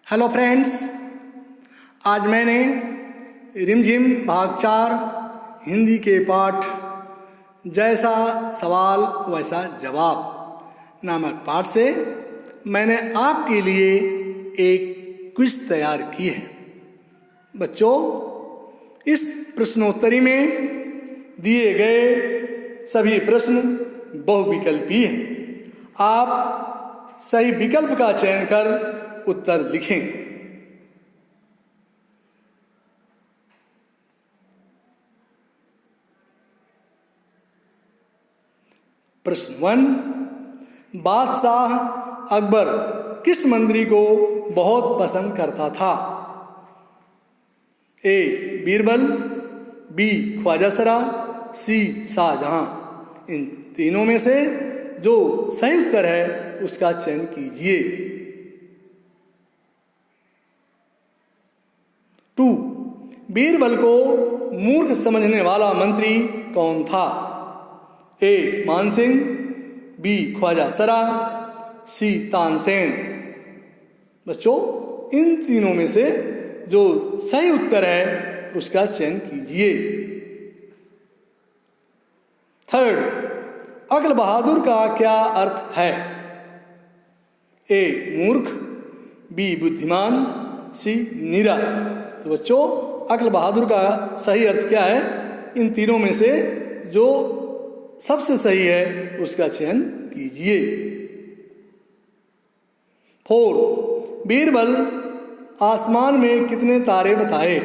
Hello friends, आज मैंने रिमझिम भाग 4 हिंदी के पाठ जैसा सवाल वैसा जवाब नामक पाठ से मैंने आपके लिए एक क्विज तैयार की है। बच्चों, इस प्रश्नोत्तरी में दिए गए सभी प्रश्न बहुविकल्पी हैं। आप सही विकल्प का चयन कर उत्तर लिखें। प्रश्न 1, बादशाह अकबर किस मंत्री को बहुत पसंद करता था? ए. बीरबल, बी. ख्वाजा सरा, सी. शाहजहां। इन तीनों में से जो सही उत्तर है उसका चयन कीजिए। 2, बीरबल को मूर्ख समझने वाला मंत्री कौन था? ए. मानसिंह, बी. ख्वाजा सरा, सी. तानसेन। बच्चों, इन तीनों में से जो सही उत्तर है उसका चयन कीजिए। 3, अकल बहादुर का क्या अर्थ है? ए. मूर्ख, बी. बुद्धिमान, सी. नीरा। तो बच्चों, अकल बहादुर का सही अर्थ क्या है? इन तीनों में से जो सबसे सही है उसका चयन कीजिए। 4, बीरबल आसमान में कितने तारे बताए?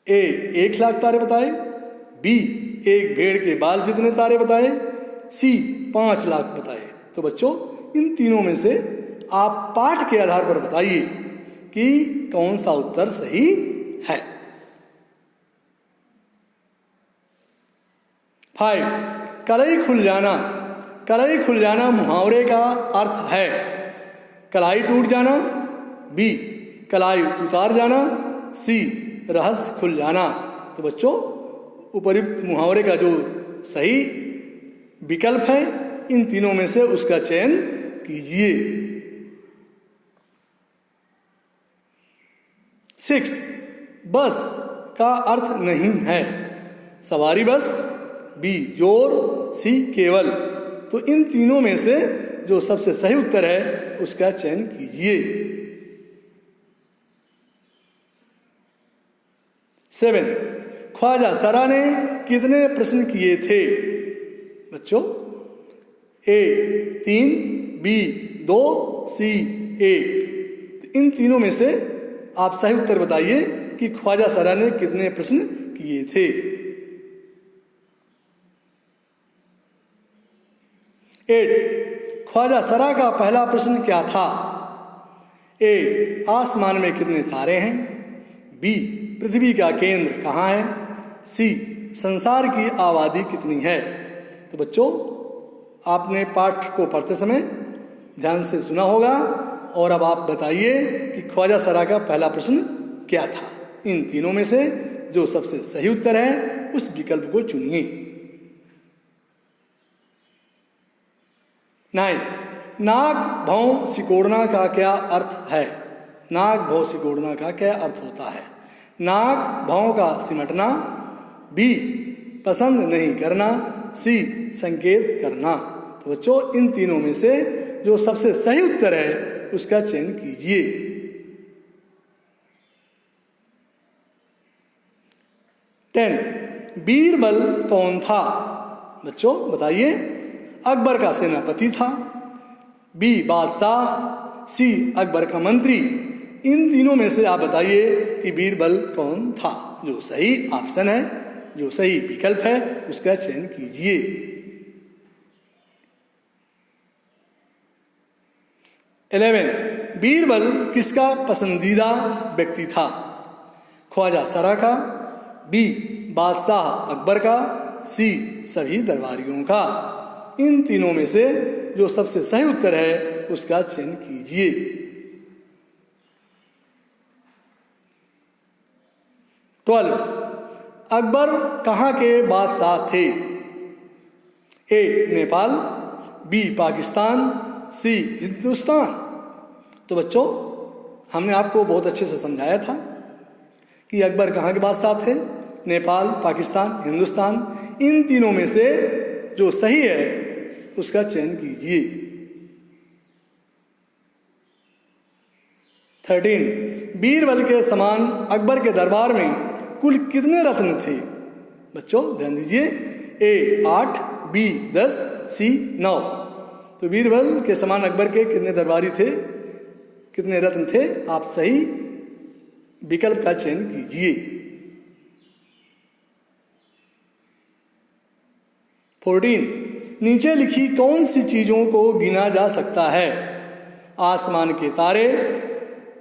ए. 1,00,000 तारे बताए, बी. एक भेड़ के बाल जितने तारे बताए, सी. 5,00,000 बताए। तो बच्चों, इन तीनों में से आप पाठ के आधार पर बताइए कि कौन सा उत्तर सही है। 5, कलाई खुल जाना। कलाई खुल जाना मुहावरे का अर्थ है? कलाई टूट जाना, बी. कलाई उतार जाना, सी. रहस्य खुल जाना। तो बच्चों, उपर्युक्त मुहावरे का जो सही विकल्प है इन तीनों में से उसका चयन कीजिए। 6, बस का अर्थ नहीं है? सवारी बस, बी. जोर, सी. केवल। तो इन तीनों में से जो सबसे सही उत्तर है उसका चयन कीजिए। 7, ख्वाजा सरा ने कितने प्रश्न किए थे? बच्चों, ए. 3, बी. 2, सी. 1। इन तीनों में से आप सही उत्तर बताइए कि ख्वाजा सरा ने कितने प्रश्न किए थे। 8, ख्वाजा सरा का पहला प्रश्न क्या था? ए. आसमान में कितने तारे हैं, बी. पृथ्वी का केंद्र कहाँ है, सी. संसार की आबादी कितनी है। तो बच्चों, आपने पाठ को पढ़ते समय ध्यान से सुना होगा और अब आप बताइए कि ख्वाजा सरा का पहला प्रश्न क्या था। इन तीनों में से जो सबसे सही उत्तर है उस विकल्प को चुनिए। 9, नाक भौं सिकोड़ना का क्या अर्थ है? नाक भौं सिकोड़ना का क्या अर्थ होता है? नाक भौं का सिमटना, बी. पसंद नहीं करना, सी. संकेत करना। तो बच्चों, इन तीनों में से जो सबसे सही उत्तर है उसका चयन कीजिए। 10, बीरबल कौन था? बच्चों बताइए। अकबर का सेनापति था, बी. बादशाह, सी. अकबर का मंत्री। इन तीनों में से आप बताइए कि बीरबल कौन था। जो सही ऑप्शन है, जो सही विकल्प है उसका चयन कीजिए। 11, बीरबल किसका पसंदीदा व्यक्ति था? ख्वाजा सरा का, बी. बादशाह अकबर का, सी. सभी दरबारियों का। इन तीनों में से जो सबसे सही उत्तर है उसका चयन कीजिए। 12, अकबर कहाँ के बादशाह थे? ए. नेपाल, बी. पाकिस्तान, सी. हिंदुस्तान। तो बच्चों, हमने आपको बहुत अच्छे से समझाया था कि अकबर कहाँ के बादशाह थे। नेपाल, पाकिस्तान, हिंदुस्तान, इन तीनों में से जो सही है उसका चयन कीजिए। 13, बीरबल के समान अकबर के दरबार में कुल कितने रत्न थे? बच्चों ध्यान दीजिए, ए 8, बी 10, सी 9। तो बीरबल के समान अकबर के कितने दरबारी थे, कितने रत्न थे? आप सही विकल्प का चयन कीजिए। 14, नीचे लिखी कौन सी चीजों को गिना जा सकता है? आसमान के तारे,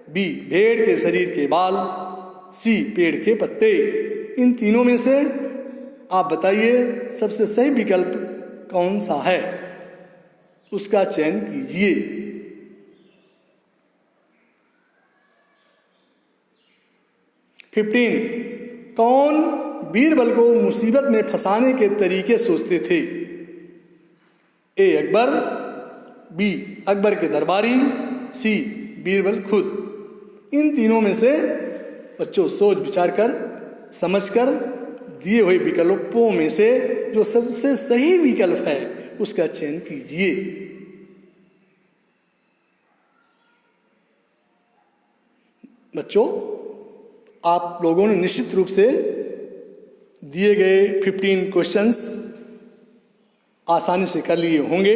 बी भेड़ के शरीर के बाल, सी पेड़ के पत्ते। इन तीनों में से आप बताइए सबसे सही विकल्प कौन सा है, उसका चयन कीजिए। 15, कौन बीरबल को मुसीबत में फंसाने के तरीके सोचते थे? ए अकबर, बी अकबर के दरबारी, सी बीरबल खुद। इन तीनों में से बच्चों सोच विचार कर, समझकर दिए हुए विकल्पों में से जो सबसे सही विकल्प है उसका चयन कीजिए। बच्चों, आप लोगों ने निश्चित रूप से दिए गए 15 क्वेश्चंस आसानी से कर लिए होंगे।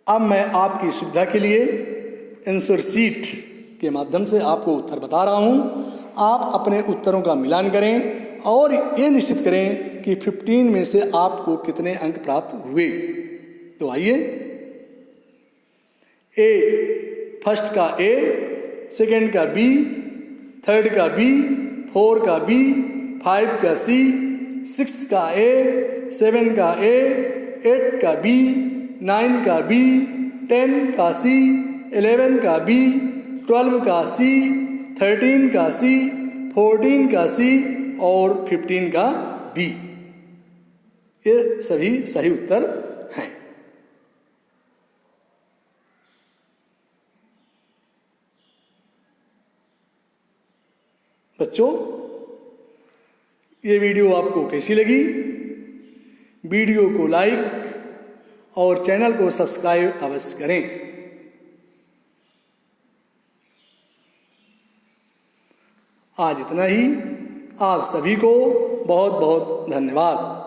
अब मैं आपकी सुविधा के लिए आंसर शीट के माध्यम से आपको उत्तर बता रहा हूं। आप अपने उत्तरों का मिलान करें और ये निश्चित करें कि 15 में से आपको कितने अंक प्राप्त हुए। तो आइए, ए फर्स्ट का ए, सेकंड का बी, थर्ड का बी, 4 का बी, 5 का सी, 6 का ए, 7 का ए, 8 का बी, 9 का बी, 10 का सी, 11 का बी, 12 का सी, 13 का सी, 14 का सी और 15 का बी। ये सभी सही उत्तर हैं। बच्चों, ये वीडियो आपको कैसी लगी? वीडियो को लाइक और चैनल को सब्सक्राइब अवश्य करें। आज इतना ही। आप सभी को बहुत बहुत धन्यवाद।